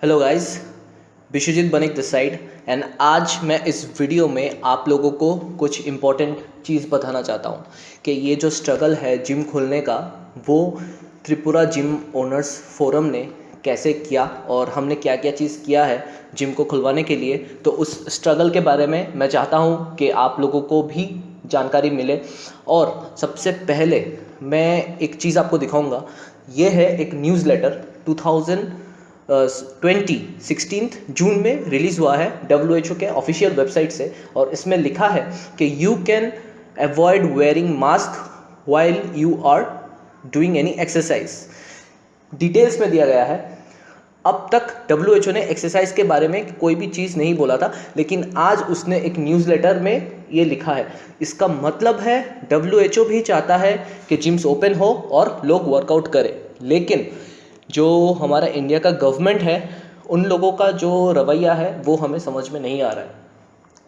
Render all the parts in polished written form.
Hello guys, Vishwajit Banik this side. And आज मैं इस वीडियो में आप लोगों को कुछ इम्पोर्टेंट चीज़ बताना चाहता हूँ कि ये जो स्ट्रगल है जिम खोलने का, वो त्रिपुरा जिम ओनर्स फोरम ने कैसे किया और हमने क्या क्या चीज़ किया है जिम को खुलवाने के लिए। तो उस स्ट्रगल के बारे में मैं चाहता हूँ कि आप लोगों को भी जानकारी मिले। और सबसे पहले मैं एक चीज़ आपको दिखाऊंगा। ये है एक न्यूज़ लेटर 2016 जून में रिलीज़ हुआ है WHO के ऑफिशियल वेबसाइट से। और इसमें लिखा है कि you can avoid wearing mask while you are doing any exercise. Details में दिया गया है। अब तक WHO ने एक्सरसाइज के बारे में कोई भी चीज़ नहीं बोला था, लेकिन आज उसने एक न्यूज़लेटर में ये लिखा है। इसका मतलब है WHO भी चाहता है कि जिम्स ओपन हो और लोग वर्कआउट करें, लेकिन जो हमारा इंडिया का गवर्नमेंट है, उन लोगों का जो रवैया है वो हमें समझ में नहीं आ रहा है।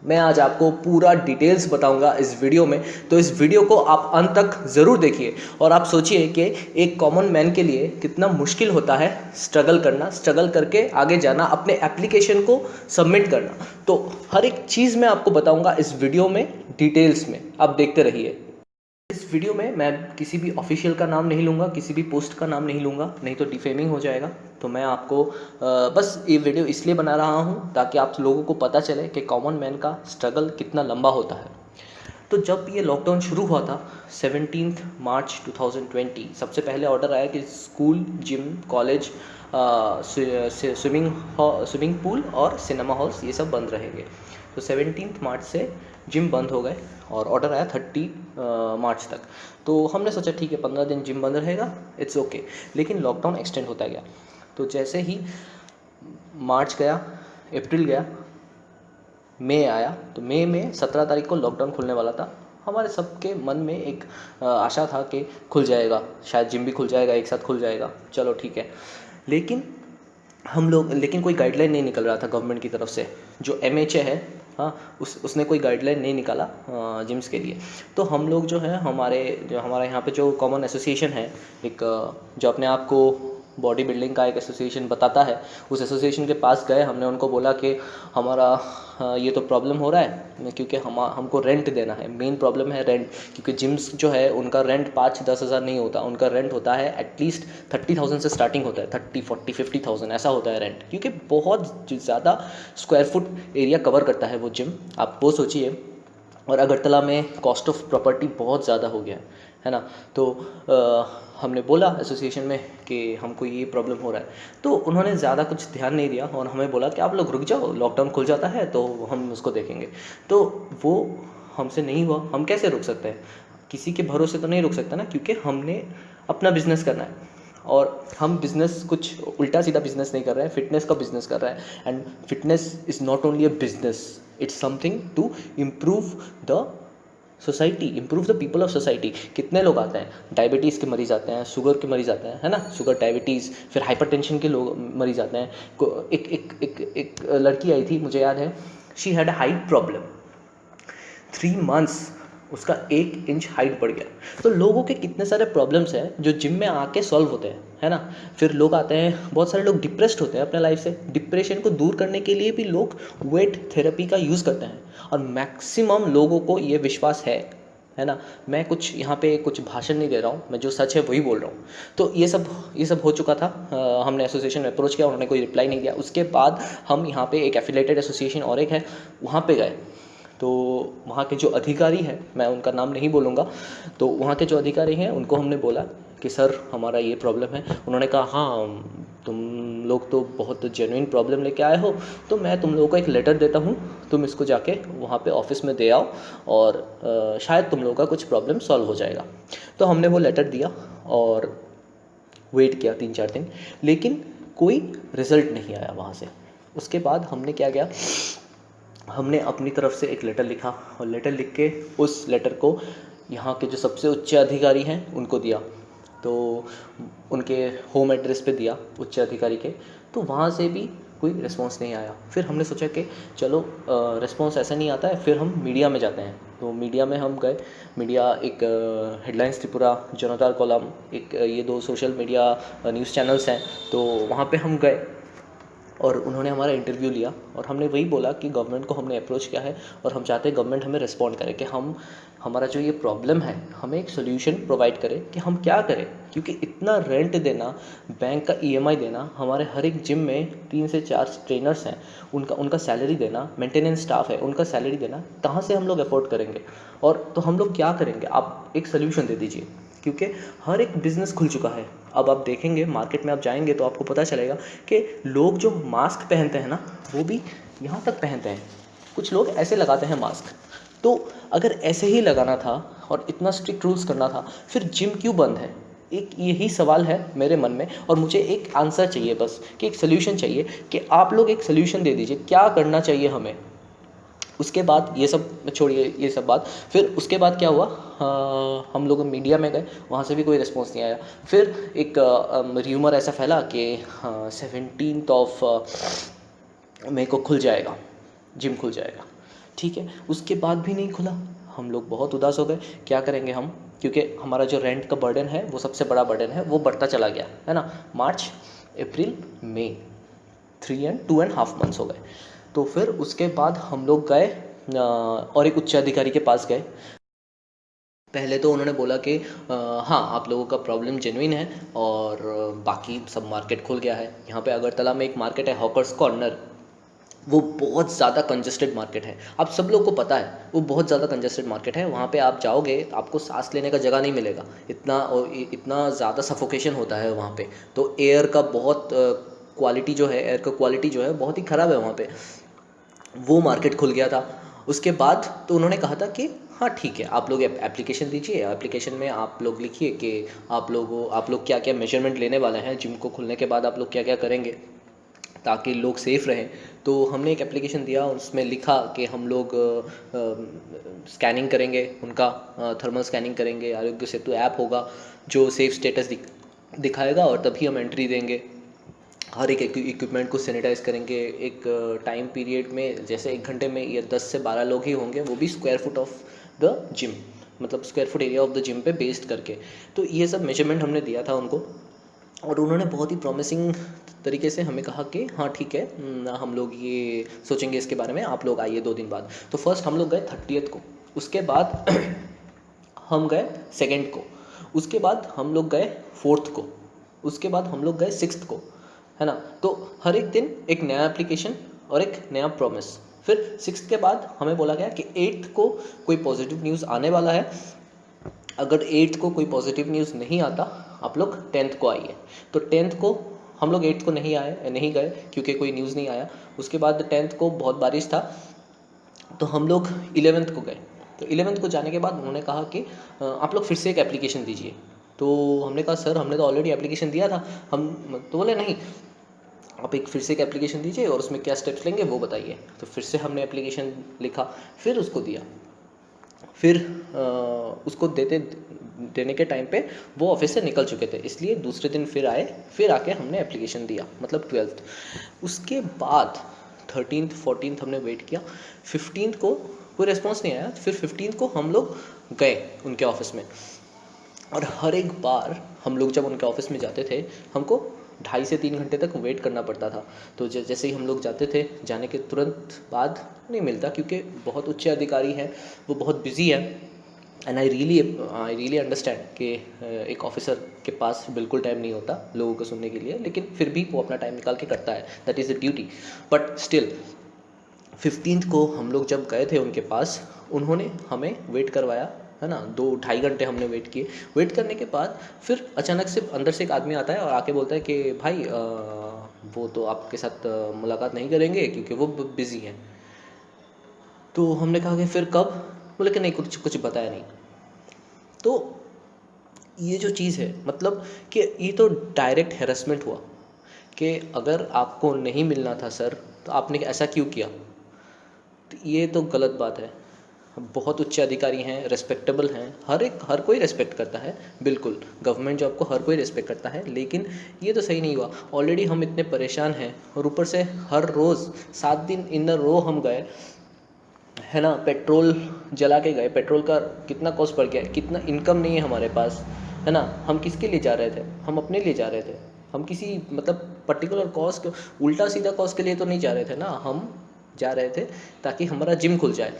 मैं आज आपको पूरा डिटेल्स बताऊंगा इस वीडियो में, तो इस वीडियो को आप अंत तक ज़रूर देखिए। और आप सोचिए कि एक कॉमन मैन के लिए कितना मुश्किल होता है स्ट्रगल करना, स्ट्रगल करके आगे जाना, अपने एप्लीकेशन को सबमिट करना। तो हर एक चीज़ मैं आपको बताऊंगा इस वीडियो में डिटेल्स में, आप देखते रहिए। इस वीडियो में मैं किसी भी ऑफिशियल का नाम नहीं लूँगा, किसी भी पोस्ट का नाम नहीं लूँगा, नहीं तो डिफेमिंग हो जाएगा। तो मैं आपको बस ये वीडियो इसलिए बना रहा हूँ ताकि आप लोगों को पता चले कि कॉमन मैन का स्ट्रगल कितना लंबा होता है। तो जब ये लॉकडाउन शुरू हुआ था 17 मार्च 2020, सबसे पहले ऑर्डर आया कि school, gym, college, swimming pool और सिनेमा हॉल्स ये सब बंद रहेंगे। तो 17 मार्च से जिम बंद हो गए और ऑर्डर आया 30 मार्च तक। तो हमने सोचा ठीक है, 15 दिन जिम बंद रहेगा, इट्स ओके। लेकिन लॉकडाउन एक्सटेंड होता गया। तो जैसे ही मार्च गया, अप्रैल गया, मई आया, तो मई में 17 तारीख को लॉकडाउन खुलने वाला था। हमारे सबके मन में एक आशा था कि खुल जाएगा, शायद जिम भी खुल जाएगा, एक साथ खुल जाएगा, चलो ठीक है। लेकिन कोई गाइडलाइन नहीं निकल रहा था गवर्नमेंट की तरफ से। जो MHA है, हाँ, उसने कोई गाइडलाइन नहीं निकाला जिम्स के लिए। तो हम लोग जो है, हमारा यहाँ पे जो कॉमन एसोसिएशन है, एक जो अपने आप को बॉडी बिल्डिंग का एक एसोसिएशन बताता है, उस एसोसिएशन के पास गए। हमने उनको बोला कि हमारा ये तो प्रॉब्लम हो रहा है, क्योंकि हमको रेंट देना है। मेन प्रॉब्लम है रेंट, क्योंकि जिम्स जो है उनका रेंट 5-10 हज़ार नहीं होता, उनका रेंट होता है एटलीस्ट 30,000 से स्टार्टिंग होता है। 30, 40, 50,000 ऐसा होता है रेंट, क्योंकि बहुत ज़्यादा स्क्वायर फुट एरिया कवर करता है वो जिम, आप वो सोचिए। और अगरतला में कॉस्ट ऑफ प्रॉपर्टी बहुत ज़्यादा हो गया है ना। तो हमने बोला एसोसिएशन में कि हमको ये प्रॉब्लम हो रहा है। तो उन्होंने ज़्यादा कुछ ध्यान नहीं दिया और हमें बोला कि आप लोग रुक जाओ, लॉकडाउन खुल जाता है तो हम उसको देखेंगे। तो वो हमसे नहीं हुआ। हम कैसे रुक सकते हैं, किसी के भरोसे तो नहीं रुक सकता ना, क्योंकि हमने अपना बिजनेस करना है। और हम बिज़नेस कुछ उल्टा सीधा बिज़नेस नहीं कर रहे हैं, फिटनेस का बिज़नेस कर रहे हैं। And fitness is not only a business, it's something to improve the society, improve the people of society. कितने लोग आते हैं, डायबिटीज़ के मरीज़ आते हैं, शुगर के मरीज़ आते हैं, है ना, शुगर, डायबिटीज़, फिर हाइपरटेंशन के लोग मरीज़ आते हैं। एक एक एक एक लड़की आई थी, मुझे याद है, she had a height problem. 3 months उसका 1 इंच हाइट बढ़ गया। तो लोगों के कितने सारे प्रॉब्लम्स हैं जो जिम में आके सॉल्व होते हैं, है ना। फिर लोग आते हैं, बहुत सारे लोग डिप्रेस्ड होते हैं अपने लाइफ से। डिप्रेशन को दूर करने के लिए भी लोग वेट थेरेपी का यूज़ करते हैं। और मैक्सिमम लोगों को ये विश्वास है ना। मैं कुछ यहाँ पे कुछ भाषण नहीं दे रहा हूँ, मैं जो सच है वही बोल रहा हूँ। तो ये सब हो चुका था। हमने एसोसिएशन में अप्रोच किया, उन्होंने कोई रिप्लाई नहीं दिया। उसके बाद हम यहाँ पे एक एफिलेटेड एसोसिएशन और एक है, वहाँ पे गए। तो वहाँ के जो अधिकारी हैं, मैं उनका नाम नहीं बोलूँगा, तो वहाँ के जो अधिकारी हैं उनको हमने बोला कि सर हमारा ये प्रॉब्लम है। उन्होंने कहा हाँ, तुम लोग तो बहुत जेन्युइन प्रॉब्लम लेके आए हो, तो मैं तुम लोगों को एक लेटर देता हूँ, तुम इसको जाके वहाँ पे ऑफिस में दे आओ और शायद तुम लोगों का कुछ प्रॉब्लम सॉल्व हो जाएगा। तो हमने वो लेटर दिया और वेट किया 3-4 दिन, लेकिन कोई रिज़ल्ट नहीं आया वहाँ से। उसके बाद हमने क्या किया, हमने अपनी तरफ से एक लेटर लिखा और लेटर लिख के उस लेटर को यहाँ के जो सबसे उच्च अधिकारी हैं उनको दिया। तो उनके होम एड्रेस पे दिया, उच्च अधिकारी के। तो वहाँ से भी कोई रिस्पांस नहीं आया। फिर हमने सोचा कि चलो रिस्पांस ऐसा नहीं आता है, फिर हम मीडिया में जाते हैं। तो मीडिया में हम गए। मीडिया एक हेडलाइंस त्रिपुरा, जनोतार कॉलम, एक ये 2 सोशल मीडिया न्यूज़ चैनल्स हैं। तो वहाँ पे हम गए और उन्होंने हमारा इंटरव्यू लिया और हमने वही बोला कि गवर्नमेंट को हमने अप्रोच किया है और हम चाहते हैं गवर्नमेंट हमें रिस्पॉन्ड करे कि हम हमारा जो ये प्रॉब्लम है हमें एक सोल्यूशन प्रोवाइड करे कि हम क्या करें, क्योंकि इतना रेंट देना, बैंक का ईएमआई देना, हमारे हर एक जिम में 3 से 4 ट्रेनर्स हैं, उनका उनका सैलरी देना, मेंटेनेंस स्टाफ है उनका सैलरी देना, कहाँ से हम लोग अफोर्ड करेंगे? और तो हम लोग क्या करेंगे? आप एक सोल्यूशन दे दीजिए, क्योंकि हर एक बिज़नेस खुल चुका है। अब आप देखेंगे मार्केट में आप जाएंगे तो आपको पता चलेगा कि लोग जो मास्क पहनते हैं ना, वो भी यहाँ तक पहनते हैं, कुछ लोग ऐसे लगाते हैं मास्क। तो अगर ऐसे ही लगाना था और इतना स्ट्रिक्ट रूल्स करना था, फिर जिम क्यों बंद है? एक यही सवाल है मेरे मन में और मुझे एक आंसर चाहिए बस, कि एक सोल्यूशन चाहिए, कि आप लोग एक सोल्यूशन दे दीजिए, क्या करना चाहिए हमें। उसके बाद ये सब छोड़िए, ये सब बात, फिर उसके बाद क्या हुआ, हम लोग मीडिया में गए, वहाँ से भी कोई रिस्पॉन्स नहीं आया। फिर एक र्यूमर ऐसा फैला कि 17th ऑफ मई को खुल जाएगा, जिम खुल जाएगा। ठीक है, उसके बाद भी नहीं खुला। हम लोग बहुत उदास हो गए, क्या करेंगे हम, क्योंकि हमारा जो रेंट का बर्डन है वो सबसे बड़ा बर्डन है, वो बढ़ता चला गया है ना। मार्च, अप्रैल, मई, 2.5 मंथ्स हो गए। तो फिर उसके बाद हम लोग गए और एक उच्च अधिकारी के पास गए। पहले तो उन्होंने बोला कि हाँ, आप लोगों का प्रॉब्लम जेन्युइन है और बाकी सब मार्केट खुल गया है। यहाँ पे अगरतला में एक मार्केट है हॉकर्स कॉर्नर, वो बहुत ज़्यादा कंजस्टेड मार्केट है, आप सब लोग को पता है, वो बहुत ज़्यादा कंजस्टेड मार्केट है। वहाँ पे आप जाओगे तो आपको सांस लेने का जगह नहीं मिलेगा, इतना ज़्यादा सफोकेशन होता है वहाँ पे। तो एयर का बहुत क्वालिटी जो है, एयर का क्वालिटी जो है बहुत ही ख़राब है वहाँ पे। वो मार्केट खुल गया था। उसके बाद तो उन्होंने कहा था कि हाँ ठीक है, आप लोग एप्लीकेशन दीजिए, एप्लीकेशन में आप लोग लिखिए कि आप लोग क्या क्या मेजरमेंट लेने वाले हैं, जिम को खुलने के बाद आप लोग क्या क्या करेंगे ताकि लोग सेफ़ रहें। तो हमने एक एप्लीकेशन दिया, उसमें लिखा कि हम लोग स्कैनिंग करेंगे, उनका थर्मल स्कैनिंग करेंगे, आरोग्य सेतु ऐप होगा जो सेफ स्टेटस दिखाएगा और तभी हम एंट्री देंगे। हर एक इक्विपमेंट को सैनिटाइज करेंगे। एक टाइम पीरियड में जैसे 1 घंटे में ये 10 से 12 लोग ही होंगे, वो भी square foot of the gym, मतलब square foot area of the gym पे बेस्ड करके। तो ये सब मेजरमेंट हमने दिया था उनको और उन्होंने बहुत ही प्रॉमिसिंग तरीके से हमें कहा कि हाँ ठीक है, हम लोग ये सोचेंगे इसके बारे में, आप लोग आइए 2 दिन बाद। तो फर्स्ट हम लोग गए 30th को, उसके बाद हम गए 2nd को, उसके बाद हम लोग गए 4th को, उसके बाद हम लोग गए 6th को, है ना। तो हर एक दिन एक नया एप्लीकेशन और एक नया प्रॉमिस। फिर 6th के बाद हमें बोला गया कि 8th को कोई पॉजिटिव न्यूज़ आने वाला है, अगर 8th को कोई पॉजिटिव न्यूज़ नहीं आता आप लोग 10th को आइए। तो 10th को हम लोग 8th को नहीं गए क्योंकि कोई न्यूज़ नहीं आया। उसके बाद 10th को बहुत बारिश था तो हम लोग 11th को गए। तो 11th को जाने के बाद उन्होंने कहा कि आप लोग फिर से एक एप्लीकेशन दीजिए। तो हमने कहा सर हमने तो ऑलरेडी एप्लीकेशन दिया था। हम तो बोले नहीं, आप एक फिर से एक एप्लीकेशन दीजिए और उसमें क्या स्टेप्स लेंगे वो बताइए। तो फिर से हमने एप्लीकेशन लिखा, फिर उसको दिया। फिर उसको देने के टाइम पे वो ऑफिस से निकल चुके थे, इसलिए दूसरे दिन फिर आए, फिर आके हमने एप्लीकेशन दिया, मतलब 12th। उसके बाद 13th 14th हमने वेट किया, 15th को कोई रिस्पॉन्स नहीं आया। फिर 15th को हम लोग गए उनके ऑफिस में और हर एक बार हम लोग जब उनके ऑफिस में जाते थे हमको 2.5 से 3 घंटे तक वेट करना पड़ता था। तो जैसे ही हम लोग जाते थे, जाने के तुरंत बाद नहीं मिलता क्योंकि बहुत उच्च अधिकारी हैं, वो बहुत बिजी है। एंड आई रियली अंडरस्टैंड कि एक ऑफिसर के पास बिल्कुल टाइम नहीं होता लोगों को सुनने के लिए, लेकिन फिर भी वो अपना टाइम निकाल के करता है, that is the duty. But still 15th को हम लोग जब गए थे उनके पास, उन्होंने हमें वेट करवाया, है ना। 2-2.5 घंटे हमने वेट किए। वेट करने के बाद फिर अचानक से अंदर से एक आदमी आता है और आके बोलता है कि भाई वो तो आपके साथ मुलाकात नहीं करेंगे क्योंकि वो बिज़ी हैं। तो हमने कहा कि फिर कब? बोले कि नहीं, कुछ कुछ बताया नहीं। तो ये जो चीज़ है, मतलब कि ये तो डायरेक्ट हैरेसमेंट हुआ कि अगर आपको नहीं मिलना था सर तो आपने ऐसा क्यों किया। तो ये तो गलत बात है। बहुत उच्च अधिकारी हैं, रिस्पेक्टेबल हैं, हर कोई रिस्पेक्ट करता है, बिल्कुल गवर्नमेंट जॉब को हर कोई रिस्पेक्ट करता है, लेकिन ये तो सही नहीं हुआ। ऑलरेडी हम इतने परेशान हैं और ऊपर से हर रोज़ 7 दिन इन अ रो हम गए, है ना। पेट्रोल जला के गए, पेट्रोल का कितना कॉस्ट पड़ गया, कितना इनकम नहीं है हमारे पास, है ना। हम किसके लिए जा रहे थे? हम अपने लिए जा रहे थे। हम किसी मतलब पर्टिकुलर कॉज के उल्टा सीधा कॉज के लिए तो नहीं जा रहे थे ना, हम जा रहे थे ताकि हमारा जिम खुल जाए,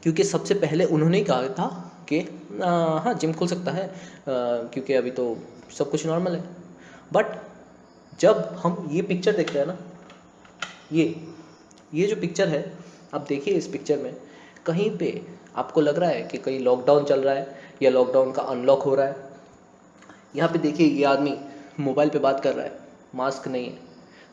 क्योंकि सबसे पहले उन्होंने ही कहा था कि हाँ जिम खुल सकता है, क्योंकि अभी तो सब कुछ नॉर्मल है। बट जब हम ये पिक्चर देखते हैं ना, ये जो पिक्चर है, आप देखिए इस पिक्चर में कहीं पे आपको लग रहा है कि कहीं लॉकडाउन चल रहा है या लॉकडाउन का अनलॉक हो रहा है। यहाँ पे देखिए ये आदमी मोबाइल पे बात कर रहा है, मास्क नहीं है।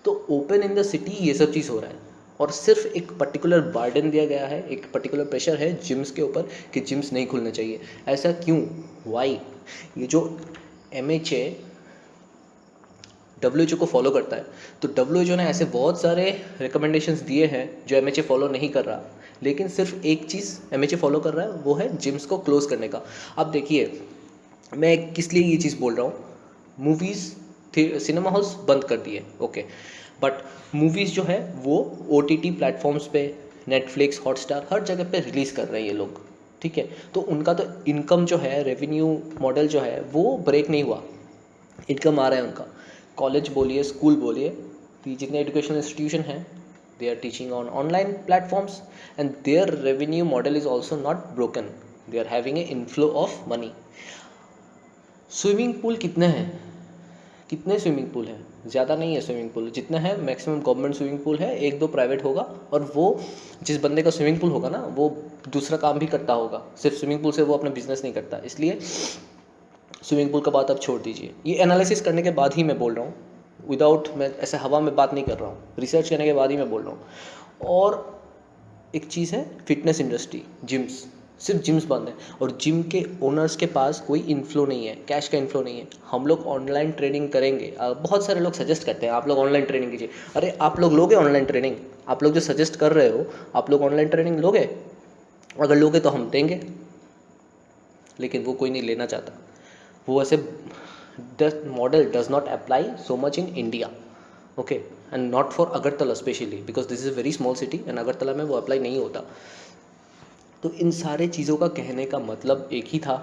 तो ओपन इन द सिटी ये सब चीज़ हो रहा है, और सिर्फ एक पर्टिकुलर बर्डन दिया गया है, एक पर्टिकुलर प्रेशर है जिम्स के ऊपर कि जिम्स नहीं खुलने चाहिए। ऐसा क्यों, वाई? ये जो MHA WHO को फॉलो करता है, तो WHO ने ऐसे बहुत सारे रिकमेंडेशंस दिए हैं जो MHA फॉलो नहीं कर रहा, लेकिन सिर्फ एक चीज़ MHA फॉलो कर रहा है, वो है जिम्स को क्लोज़ करने का। अब देखिए मैं किस लिए ये चीज़ बोल रहा हूँ, मूवीज़ सिनेमा हॉल्स बंद कर दिए, ओके, बट मूवीज़ जो है वो OTT प्लेटफॉर्म्स पे, नेटफ्लिक्स, हॉटस्टार, हर जगह पे रिलीज़ कर रहे हैं ये लोग, ठीक है। तो उनका तो इनकम जो है, रेवेन्यू मॉडल जो है वो ब्रेक नहीं हुआ, इनकम आ रहा है उनका। कॉलेज बोलिए, स्कूल बोलिए, जितने एजुकेशनल इंस्टीट्यूशन हैं, they are teaching on online platforms and their revenue model is also not broken, they are having a inflow of money. Swimming pool कितने हैं, कितने स्विमिंग पूल हैं? ज़्यादा नहीं है स्विमिंग पूल, जितना है मैक्सिमम गवर्नमेंट स्विमिंग पूल है, एक दो प्राइवेट होगा, और वो जिस बंदे का स्विमिंग पूल होगा ना वो दूसरा काम भी करता होगा, सिर्फ स्विमिंग पूल से वो अपना बिजनेस नहीं करता। इसलिए स्विमिंग पूल का बात आप छोड़ दीजिए, ये एनालिसिस करने के बाद ही मैं बोल रहा हूँ, विदाउट, मैं ऐसे हवा में बात नहीं कर रहा हूँ, रिसर्च करने के बाद ही मैं बोल रहा हूँ। और एक चीज़ है फिटनेस इंडस्ट्री, जिम्स, सिर्फ जिम्स बंद है, और जिम के ओनर्स के पास कोई इनफ्लो नहीं है, कैश का इनफ्लो नहीं है। हम लोग ऑनलाइन ट्रेनिंग करेंगे, बहुत सारे लोग सजेस्ट करते हैं आप लोग ऑनलाइन ट्रेनिंग कीजिए। अरे आप लोग लोगे ऑनलाइन ट्रेनिंग? आप लोग जो सजेस्ट कर रहे हो, आप लोग ऑनलाइन ट्रेनिंग लोगे? अगर लोगे तो हम देंगे, लेकिन वो कोई नहीं लेना चाहता। वो ऐसे the model does not apply so much in India, okay, and not for Agartala specially, because this is a very small city and Agartala में वो अप्लाई नहीं होता। तो इन सारे चीज़ों का कहने का मतलब एक ही था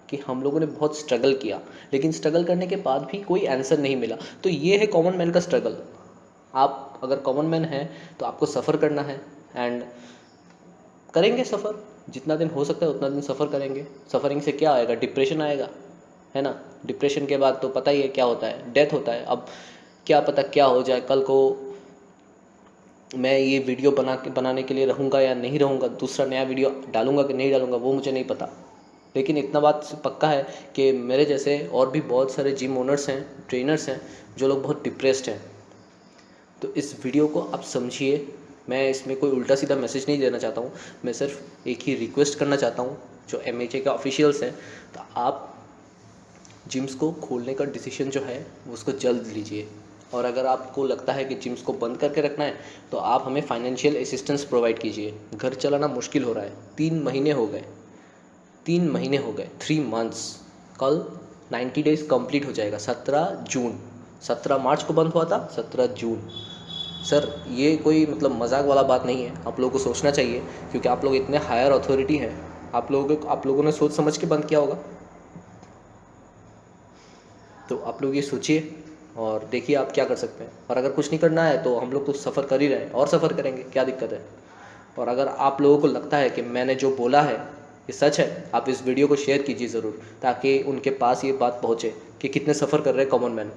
कि हम लोगों ने बहुत स्ट्रगल किया, लेकिन स्ट्रगल करने के बाद भी कोई आंसर नहीं मिला। तो ये है कॉमन मैन का स्ट्रगल। आप अगर कॉमन मैन हैं तो आपको सफ़र करना है, एंड करेंगे सफ़र, जितना दिन हो सकता है उतना दिन सफ़र करेंगे। सफ़रिंग से क्या आएगा? डिप्रेशन आएगा, है ना। डिप्रेशन के बाद तो पता ही है क्या होता है, डेथ होता है। अब क्या पता क्या हो जाए, कल को मैं ये वीडियो बनाने के लिए रहूँगा या नहीं रहूँगा, दूसरा नया वीडियो डालूँगा कि नहीं डालूँगा वो मुझे नहीं पता। लेकिन इतना बात पक्का है कि मेरे जैसे और भी बहुत सारे जिम ओनर्स हैं, ट्रेनर्स हैं, जो लोग बहुत डिप्रेस्ड हैं। तो इस वीडियो को आप समझिए, मैं इसमें कोई उल्टा सीधा मैसेज नहीं देना चाहता हूँ, मैं सिर्फ एक ही रिक्वेस्ट करना चाहता हूँ जो MHA के ऑफिशियल्स हैं, तो आप जिम्स को खोलने का डिसीजन जो है वो उसको जल्द लीजिए। और अगर आपको लगता है कि जिम्स को बंद करके रखना है तो आप हमें फाइनेंशियल असिस्टेंस प्रोवाइड कीजिए। घर चलाना मुश्किल हो रहा है, 3 महीने हो गए, 3 महीने हो गए, 3 मंथ्स। कल 90 डेज़ कंप्लीट हो जाएगा, 17 जून, 17 मार्च को बंद हुआ था, 17 जून। सर ये कोई मतलब मजाक वाला बात नहीं है, आप लोगों को सोचना चाहिए, क्योंकि आप लोग इतने हायर अथॉरिटी हैं, आप लोगों ने सोच समझ के बंद किया होगा। तो आप लोग ये सोचिए और देखिए आप क्या कर सकते हैं। और अगर कुछ नहीं करना है तो हम लोग तो सफ़र कर ही रहे हैं और सफ़र करेंगे, क्या दिक्कत है। और अगर आप लोगों को लगता है कि मैंने जो बोला है ये सच है, आप इस वीडियो को शेयर कीजिए ज़रूर, ताकि उनके पास ये बात पहुँचे कि कितने सफ़र कर रहे हैं कॉमन मैन।